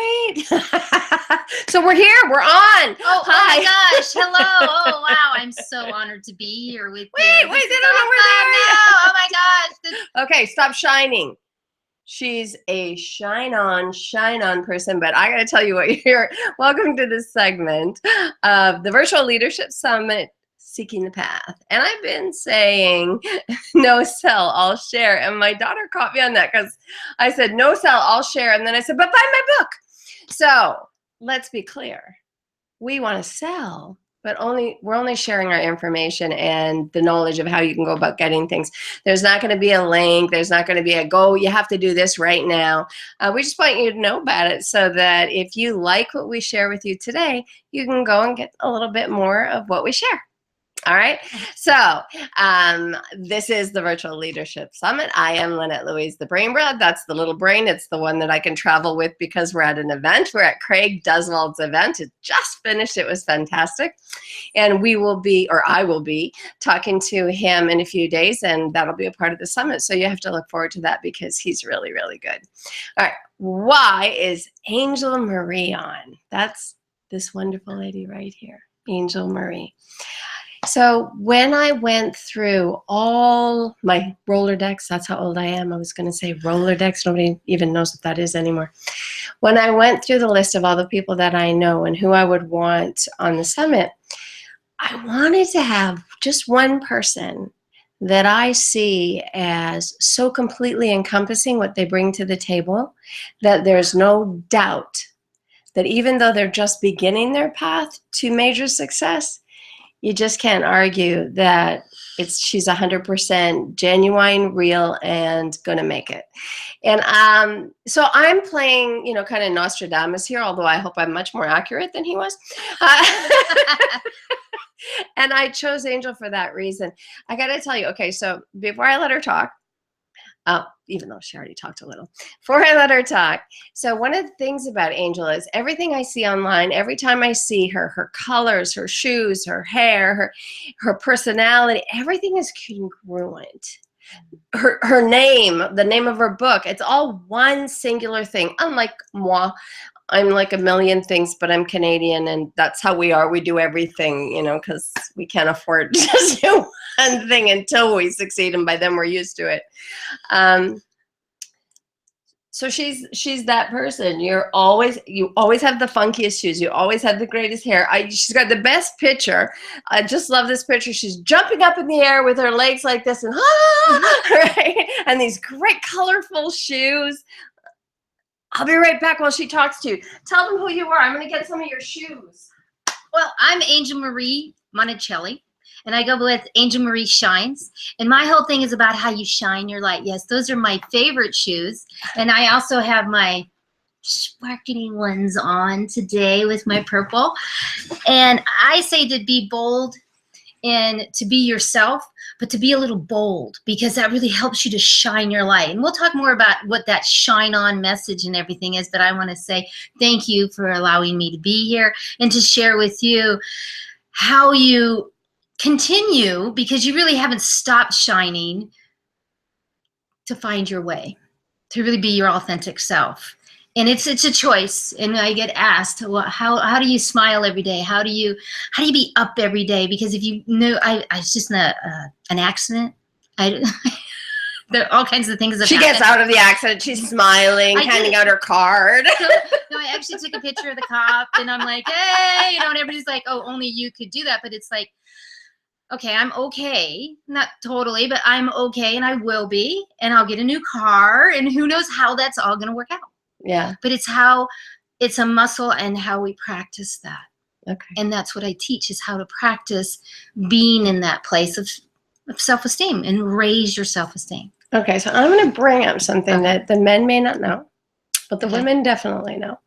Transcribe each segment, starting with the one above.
wait. So we're here. We're on. Oh, Hi. oh my gosh. Hello. Oh, wow. I'm so honored to be here with you. Wait, they don't know where they are. No. Oh my gosh. Okay, stop shining. She's a shine on person, but I got to tell you what you're. Welcome to this segment of the Virtual Leadership Summit, Seeking the Path. And I've been saying no sell, I'll share. And my daughter caught me on that because I said no sell, I'll share. And then I said, but buy my book. So let's be clear. We want to sell, but we're only sharing our information and the knowledge of how you can go about getting things. There's not going to be a link. There's not going to be a go, you have to do this right now. We just want you to know about it so that if you like what we share with you today, you can go and get a little bit more of what we share. All right. So this is the Virtual Leadership Summit. I am Lynette Louise, the brain bread. That's the little brain. It's the one that I can travel with because we're at an event. We're at Craig Duswald's event. It just finished. It was fantastic. And we will be, or I will be, talking to him in a few days, and that'll be a part of the summit. So you have to look forward to that because he's really, really good. All right. Why is Angel Marie on? That's this wonderful lady right here, Angel Marie. So when I went through all my Rolodex, that's how old I am. I was going to say Rolodex. Nobody even knows what that is anymore. When I went through the list of all the people that I know and who I would want on the summit, I wanted to have just one person that I see as so completely encompassing what they bring to the table that there's no doubt that even though they're just beginning their path to major success, you just can't argue that she's 100% genuine, real, and gonna make it. And so I'm playing, kind of Nostradamus here, although I hope I'm much more accurate than he was. And I chose Angel for that reason. I gotta tell you, okay, so before I let her talk, even though she already talked a little, before I let her talk. So one of the things about Angel is everything I see online, every time I see her, her colors, her shoes, her hair, her personality, everything is congruent. Her name, the name of her book, it's all one singular thing. Unlike moi, I'm like a million things, but I'm Canadian, and that's how we are. We do everything, because we can't afford to just do one thing until we succeed, and by then we're used to it. So she's that person. You always have the funkiest shoes. You always have the greatest hair. She's got the best picture. I just love this picture. She's jumping up in the air with her legs like this, and right, and these great colorful shoes. I'll be right back while she talks to you. Tell them who you are. I'm going to get some of your shoes. Well, I'm Angel Marie Monachelli, and I go with Angel Marie Shines. And my whole thing is about how you shine your light. Yes, those are my favorite shoes. And I also have my sparkling ones on today with my purple. And I say to be bold and to be yourself, but to be a little bold, because that really helps you to shine your light. And we'll talk more about what that shine on message and everything is, but I want to say thank you for allowing me to be here and to share with you how you continue, because you really haven't stopped shining, to find your way, to really be your authentic self. And it's a choice. And I get asked, well, how do you smile every day? How do you be up every day? Because if you knew, I was just in an accident. There are all kinds of things that she gets out of the accident. She's smiling, handing out her card. No, I actually took a picture of the cop, and I'm like, hey, and everybody's like, oh, only you could do that. But it's like, okay, I'm okay. Not totally, but I'm okay, and I will be, and I'll get a new car, and who knows how that's all going to work out. Yeah. But it's a muscle and how we practice that. Okay. And that's what I teach, is how to practice being in that place of self-esteem and raise your self-esteem. Okay, so I'm going to bring up something that the men may not know, but the women definitely know.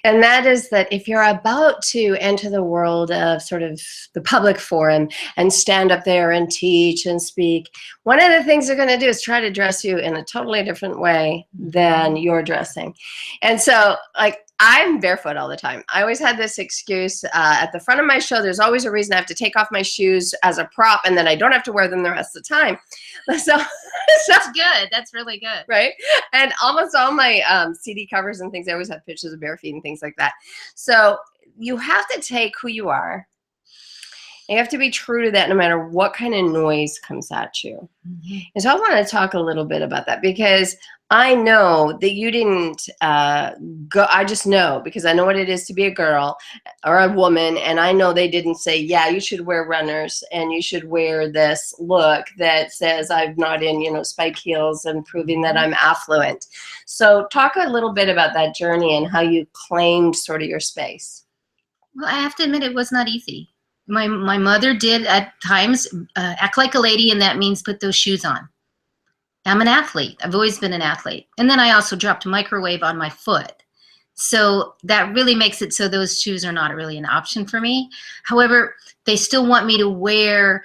And that is that if you're about to enter the world of sort of the public forum and stand up there and teach and speak, one of the things they're going to do is try to dress you in a totally different way than you're dressing. And so, like, I'm barefoot all the time. I always had this excuse at the front of my show. There's always a reason I have to take off my shoes as a prop, and then I don't have to wear them the rest of the time. So, That's good. That's really good. right? And almost all my CD covers and things, I always have pictures of bare feet and things like that. So you have to take who you are. You have to be true to that no matter what kind of noise comes at you. Mm-hmm. And so I want to talk a little bit about that, because I know that you didn't go. I just know, because I know what it is to be a girl or a woman. And I know they didn't say, yeah, you should wear runners and you should wear this look that says I'm not in, you know, spike heels and proving that I'm affluent. So talk a little bit about that journey and how you claimed sort of your space. Well, I have to admit, it was not easy. My mother did at times act like a lady, and that means put those shoes on. I'm an athlete. I've always been an athlete. And then I also dropped a microwave on my foot. So that really makes it so those shoes are not really an option for me. However, they still want me to wear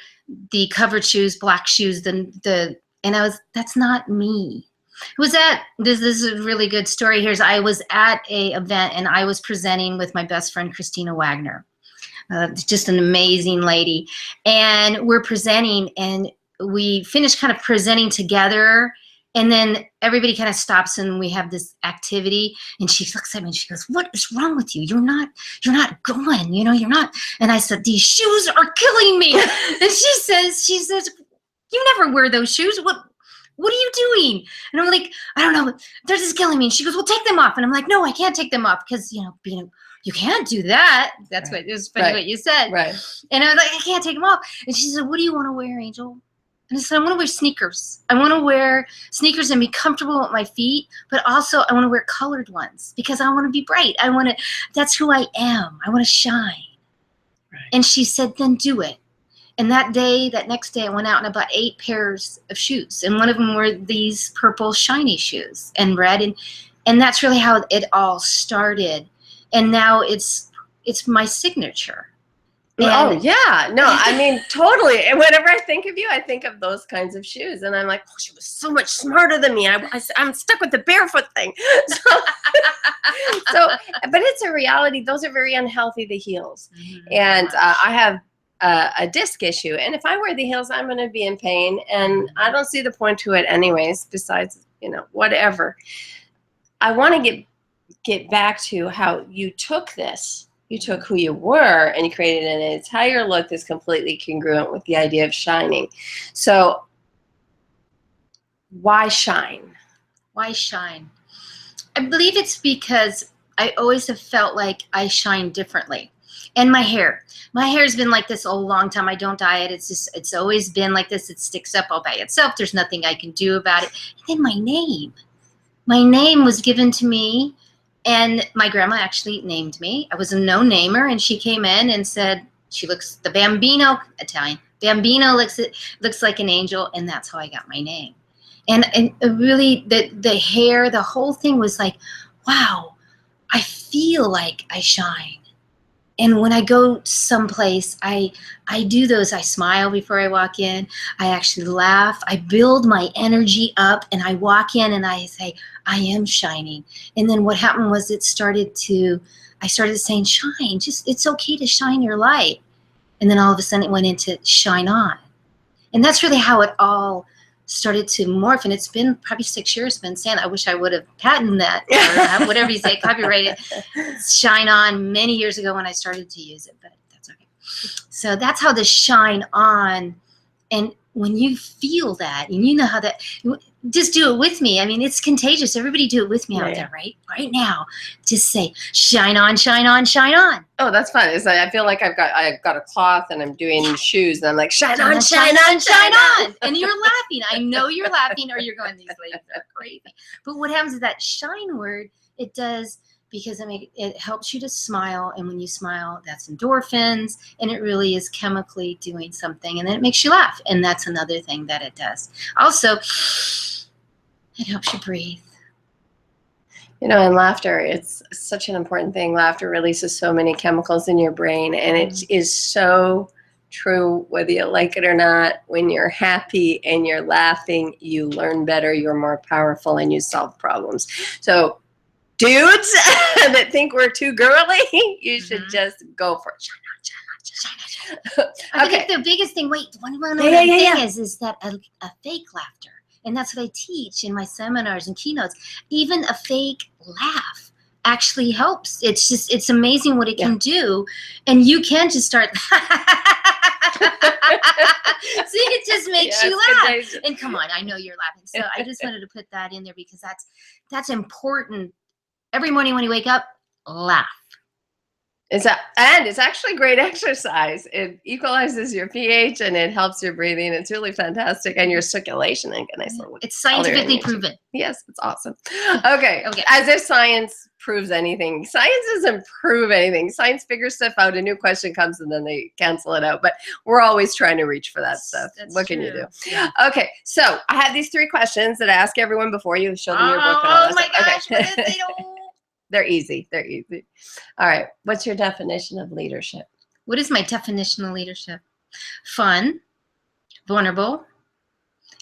the covered shoes, black shoes, that's not me. This is a really good story here. I was at a event and I was presenting with my best friend, Christina Wagner. Just an amazing lady. And we're presenting, and we finished kind of presenting together, and then everybody kind of stops and we have this activity, and she looks at me and she goes, "What is wrong with you? You're not going, you know, you're not." And I said, "These shoes are killing me." And she says, "You never wear those shoes. What are you doing?" And I'm like, "I don't know, they're just killing me." And she goes, "Well, take them off." And I'm like, "No, I can't take them off, because, you know, you can't do that." That's right. What it was funny, right. What you said. Right. And I was like, "I can't take them off." And she said, "What do you want to wear, Angel?" And I said, "I want to wear sneakers. I want to wear sneakers and be comfortable with my feet, but also I want to wear colored ones because I want to be bright. That's who I am. I want to shine." Right. And she said, "Then do it." And that next day, I went out and I bought 8 pairs of shoes. And one of them were these purple shiny shoes and red. And that's really how it all started. And now it's my signature. Oh, yeah. No, I mean, totally. And whenever I think of you, I think of those kinds of shoes. And I'm like, oh, she was so much smarter than me. I'm stuck with the barefoot thing. But it's a reality. Those are very unhealthy, the heels. Mm-hmm. And I have a disc issue. And if I wear the heels, I'm going to be in pain. And I don't see the point to it anyways, besides, you know, whatever. I want to get back to how you took this. You took who you were and you created an entire look that's completely congruent with the idea of shining. So why shine? Why shine? I believe it's because I always have felt like I shine differently. And my hair's been like this a long time. I don't dye it. It's always been like this. It sticks up all by itself. There's nothing I can do about it. And then my name was given to me. And my grandma actually named me. I was a no-namer, and she came in and said, she looks, the Bambino, Italian, Bambino looks like an angel, and that's how I got my name. And really, the hair, the whole thing was like, wow, I feel like I shine. And when I go someplace, I do those. I smile before I walk in. I actually laugh. I build my energy up, and I walk in and I say, I am shining. And then what happened was I started saying, shine. Just, it's okay to shine your light. And then all of a sudden it went into shine on. And that's really how it all started to morph. And it's been probably 6 years been saying, I wish I would have patented that, or whatever you say, copyrighted shine on many years ago when I started to use it, but that's okay. So that's how the shine on. And when you feel that, and you know how that, just do it with me. I mean, it's contagious. Everybody do it with me out there, right? Right now. Just say, shine on, shine on, shine on. Oh, that's fun. It's like, I feel like I've got a cloth and I'm doing shoes and I'm like, shine on, shine on, shine on. And you're laughing. I know you're laughing, or you're going, these ladies are crazy. But what happens is that shine word, it does, because it helps you to smile. And when you smile, that's endorphins, and it really is chemically doing something. And then it makes you laugh. And that's another thing that it does. Also, it helps you breathe. You know, and laughter, it's such an important thing. Laughter releases so many chemicals in your brain, and it is so true, whether you like it or not. When you're happy and you're laughing, you learn better, you're more powerful, and you solve problems. So dudes that think we're too girly, you should just go for it. I think the biggest thing, wait, one other thing is that a fake laughter. And that's what I teach in my seminars and keynotes. Even a fake laugh actually helps. It's amazing what it can do. And you can just start. See, it just makes you laugh. And come on, I know you're laughing. So I just wanted to put that in there because that's important. Every morning when you wake up, laugh. And it's actually great exercise. It equalizes your pH and it helps your breathing. It's really fantastic. And your circulation. And it's scientifically proven. Yes, it's awesome. Okay. As if science proves anything. Science doesn't prove anything. Science figures stuff out. A new question comes and then they cancel it out. But we're always trying to reach for that stuff. What can you do? Yeah. Okay. So I have these 3 questions that I ask everyone before you show them your book. And all that gosh. Okay. What if they don't? They're easy. They're easy. All right. What's your definition of leadership? What is my definition of leadership? Fun, vulnerable,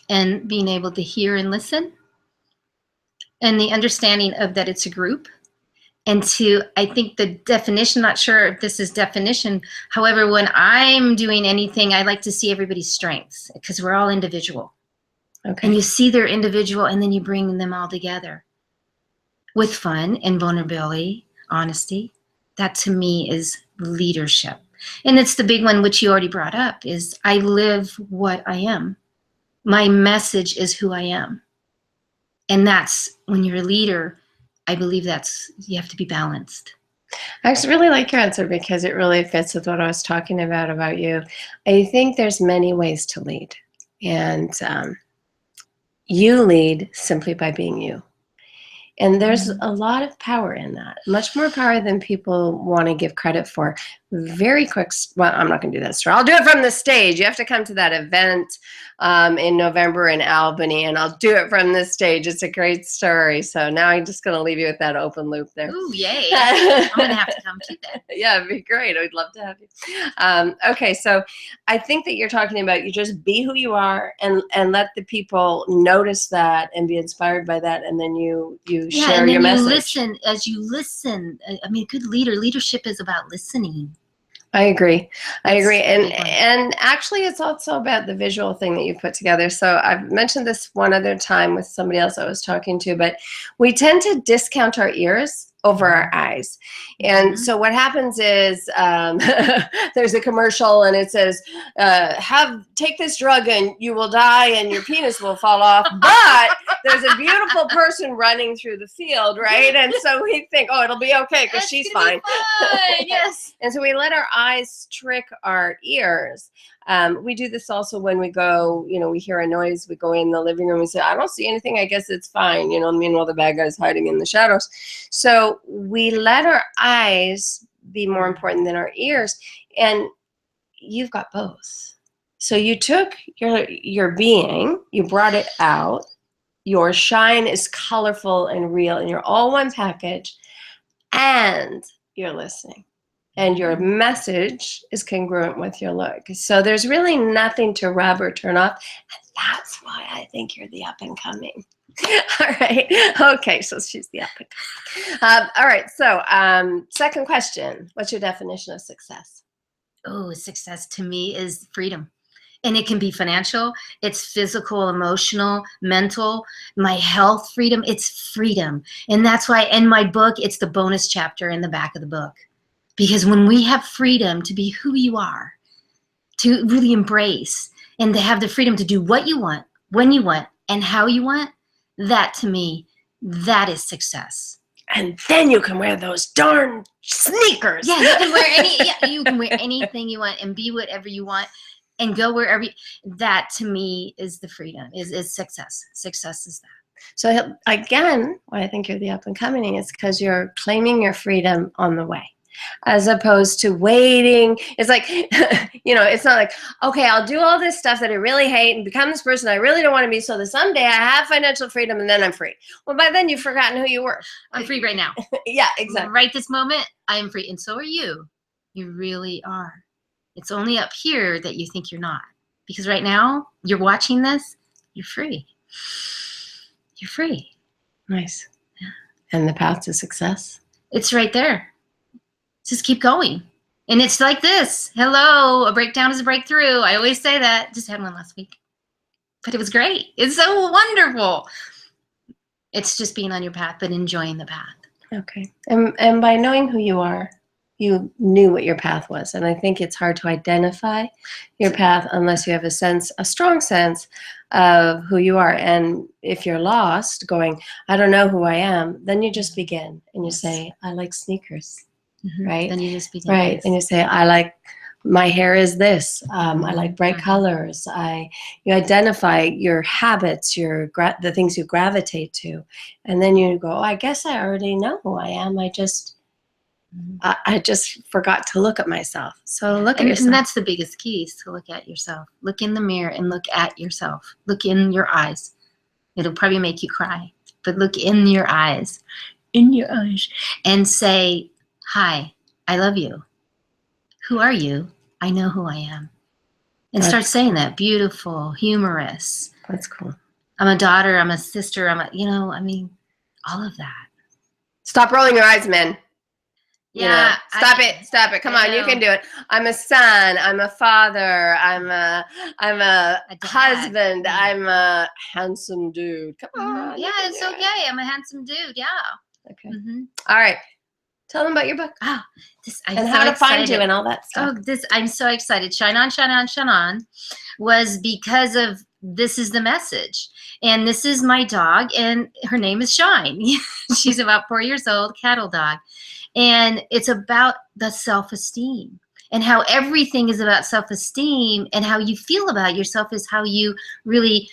and being able to hear and listen, and the understanding of that it's a group. And I think the definition, not sure if this is definition. However, when I'm doing anything, I like to see everybody's strengths because we're all individual. Okay. And you see their individual and then you bring them all together. With fun and vulnerability, honesty, that to me is leadership. And it's the big one, which you already brought up, is I live what I am. My message is who I am. And that's, when you're a leader, I believe you have to be balanced. I actually really like your answer because it really fits with what I was talking about you. I think there's many ways to lead. And you lead simply by being you. And there's a lot of power in that, much more power than people want to give credit for. Very quick, well, I'm not going to do that story. I'll do it from the stage. You have to come to that event in November in Albany, and I'll do it from the stage. It's a great story. So now I'm just going to leave you with that open loop there. Ooh, yay. I'm going to have to come to that. Yeah, it'd be great. I'd love to have you. Okay, so I think that you're talking about you just be who you are and let the people notice that and be inspired by that, and then you share your message. Listen. As you listen, I mean, a good leadership is about listening. I agree. And actually it's also about the visual thing that you put together. So I've mentioned this one other time with somebody else I was talking to, but we tend to discount our ears over our eyes. And so what happens is there's a commercial and it says, take this drug and you will die and your penis will fall off. But there's a beautiful person running through the field, right? And so we think, oh, it'll be okay because she's fine. Yes. And so we let our eyes trick our ears. We do this also when we go, we hear a noise, we go in the living room and say, I don't see anything, I guess it's fine. Meanwhile, the bad guy's hiding in the shadows. So we let our eyes be more important than our ears. And you've got both. So you took your being, you brought it out. Your shine is colorful and real, and you're all one package, and you're listening. And your message is congruent with your look. So there's really nothing to rub or turn off. And that's why I think you're the up and coming. All right. Okay. So she's the up and coming. All right. So second question. What's your definition of success? Oh, success to me is freedom. And it can be financial, it's physical, emotional, mental, my health freedom, it's freedom. And that's why in my book, it's the bonus chapter in the back of the book. Because when we have freedom to be who you are, to really embrace and to have the freedom to do what you want, when you want, and how you want, that to me, that is success. And then you can wear those darn sneakers. Yeah, you can wear anything you want and be whatever you want. And go wherever that to me is the freedom, is success. Success is that. So again, why I think you're the up and coming is because you're claiming your freedom on the way. As opposed to waiting. It's like, it's not like, okay, I'll do all this stuff that I really hate and become this person I really don't want to be so that someday I have financial freedom and then I'm free. Well, by then you've forgotten who you were. I'm free right now. Yeah, exactly. Right this moment, I am free. And so are you. You really are. It's only up here that you think you're not. Because right now, you're watching this, you're free. You're free. Nice. Yeah. And the path to success? It's right there. Just keep going. And it's like this. Hello, a breakdown is a breakthrough. I always say that. Just had one last week. But it was great. It's so wonderful. It's just being on your path, but enjoying the path. Okay. And by knowing who you are, you knew what your path was. And I think it's hard to identify your path unless you have a strong sense of who you are. And if you're lost going, I don't know who I am, then you just begin and you say, I like sneakers, right? Then you just begin. Right. And you say, I like, my hair is this. I like bright colors. You identify your habits, the things you gravitate to. And then you go, oh, I guess I already know who I am. I just forgot to look at myself. So look at yourself. And that's the biggest key, is to look at yourself. Look in the mirror and look at yourself. Look in your eyes. It'll probably make you cry, but look in your eyes, and say, hi, I love you. Who are you? I know who I am. And start saying that. Beautiful, humorous. That's cool. I'm a daughter, I'm a sister, all of that. Stop rolling your eyes, men. Yeah. Stop it. Come on, you can do it. I'm a son. I'm a father. I'm a husband. I'm a handsome dude. Come on. Yeah, it's okay. I'm a handsome dude. Yeah. Okay. All right. Tell them about your book. Oh, and how to find you and all that stuff. Oh, I'm so excited. Shine On, Shine On, Shine On was because of this is the message. And this is my dog, and her name is Shine. She's about 4 years old, cattle dog. And it's about the self-esteem, and how everything is about self-esteem, and how you feel about yourself is how you really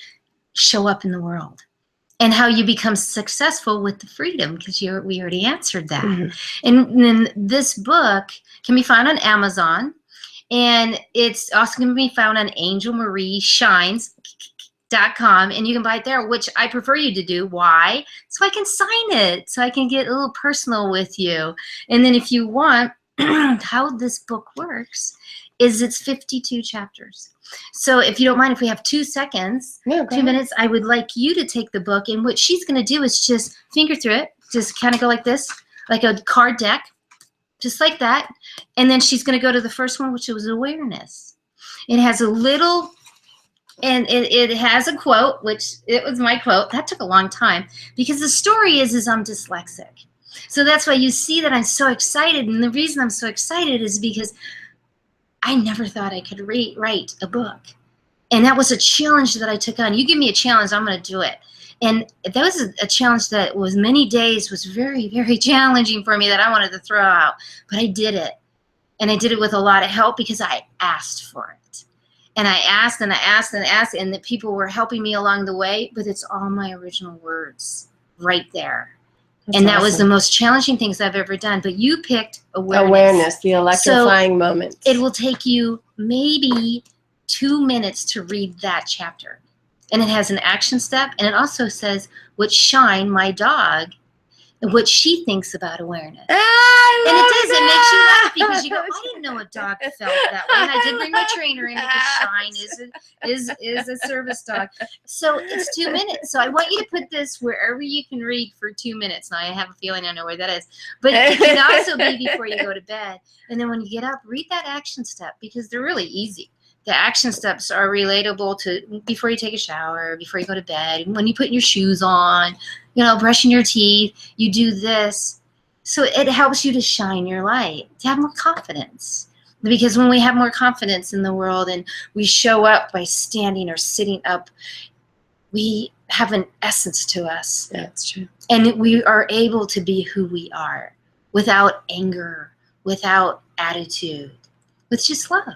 show up in the world, and how you become successful with the freedom, because we already answered that. And then this book can be found on Amazon, and it's also going to be found on angelmarieshines.com, and you can buy it there, which I prefer you to do. Why? So I can sign it, so I can get a little personal with you. And then if you want, how this book works is it's 52 chapters. So if you don't mind, if we have 2 seconds, 2 minutes, I would like you to take the book, and what she's going to do is just finger through it, just kind of go like this, like a card deck, just like that. And then she's going to go to the first one, which was awareness. It has a little... And it has a quote, which it was my quote. That took a long time, because the story is I'm dyslexic. So that's why you see that I'm so excited. And the reason I'm so excited is because I never thought I could write a book. And that was a challenge that I took on. You give me a challenge, I'm going to do it. And that was a challenge that was many days, was very, very challenging for me, that I wanted to throw out. But I did it. And I did it with a lot of help, because I asked for it. And I asked and I asked and asked, and the people were helping me along the way, but it's all my original words right there. That's awesome. That was the most challenging things I've ever done. But you picked awareness. Awareness, the electrifying moment. It will take you maybe 2 minutes to read that chapter. And it has an action step, and it also says what Shine, my dog, and what she thinks about awareness. And it does. It makes you laugh, because you go, I didn't know a dog felt that way. And I did bring my trainer in, because Shine is a service dog. So it's 2 minutes. So I want you to put this wherever you can read for 2 minutes. Now I have a feeling I know where that is. But it can also be before you go to bed. And then when you get up, read that action step, because they're really easy. The action steps are relatable to before you take a shower, before you go to bed, when you put your shoes on, brushing your teeth, you do this. So it helps you to shine your light, to have more confidence. Because when we have more confidence in the world and we show up by standing or sitting up, we have an essence to us. That's true. And we are able to be who we are without anger, without attitude, with just love.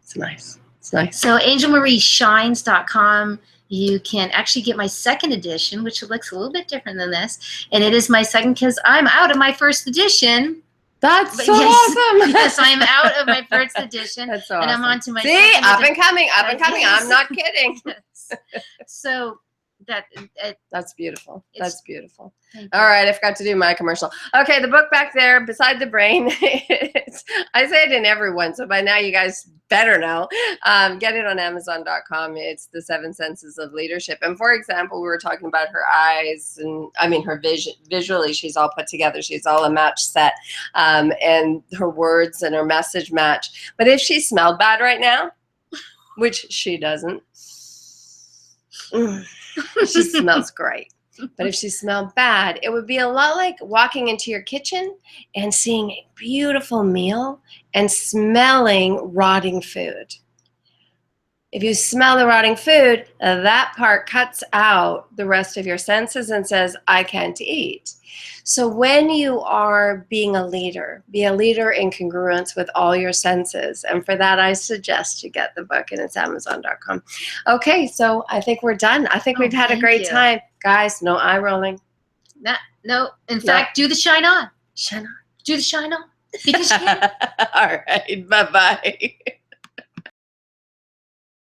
It's nice. It's nice. So angelmarieshines.com. You can actually get my second edition, which looks a little bit different than this. And it is my second, because I'm out of my first edition. That's so awesome. Yes, I'm out of my first edition. That's so awesome. And I'm on to my second up and coming. I'm not kidding. Yes. So that. That's beautiful. That's beautiful. Thank All you. right, I forgot to do my commercial. Okay, the book back there beside the brain. I say it in every one, so by now you guys better know. Get it on Amazon.com. It's The 7 Senses of Leadership. And for example, we were talking about her eyes, and I mean her vision. Visually, she's all put together. She's all a match set, and her words and her message match. But if she smelled bad right now, which she doesn't, she smells great. But if she smelled bad, it would be a lot like walking into your kitchen and seeing a beautiful meal and smelling rotting food. If you smell the rotting food, that part cuts out the rest of your senses and says, I can't eat. So when you are being a leader, be a leader in congruence with all your senses. And for that, I suggest you get the book, and it's Amazon.com. Okay, so I think we're done. I think we've had a great time. Guys, no eye rolling. No. In fact, do the shine on. Shine on. Do the shine on. Because you can. All right, bye-bye.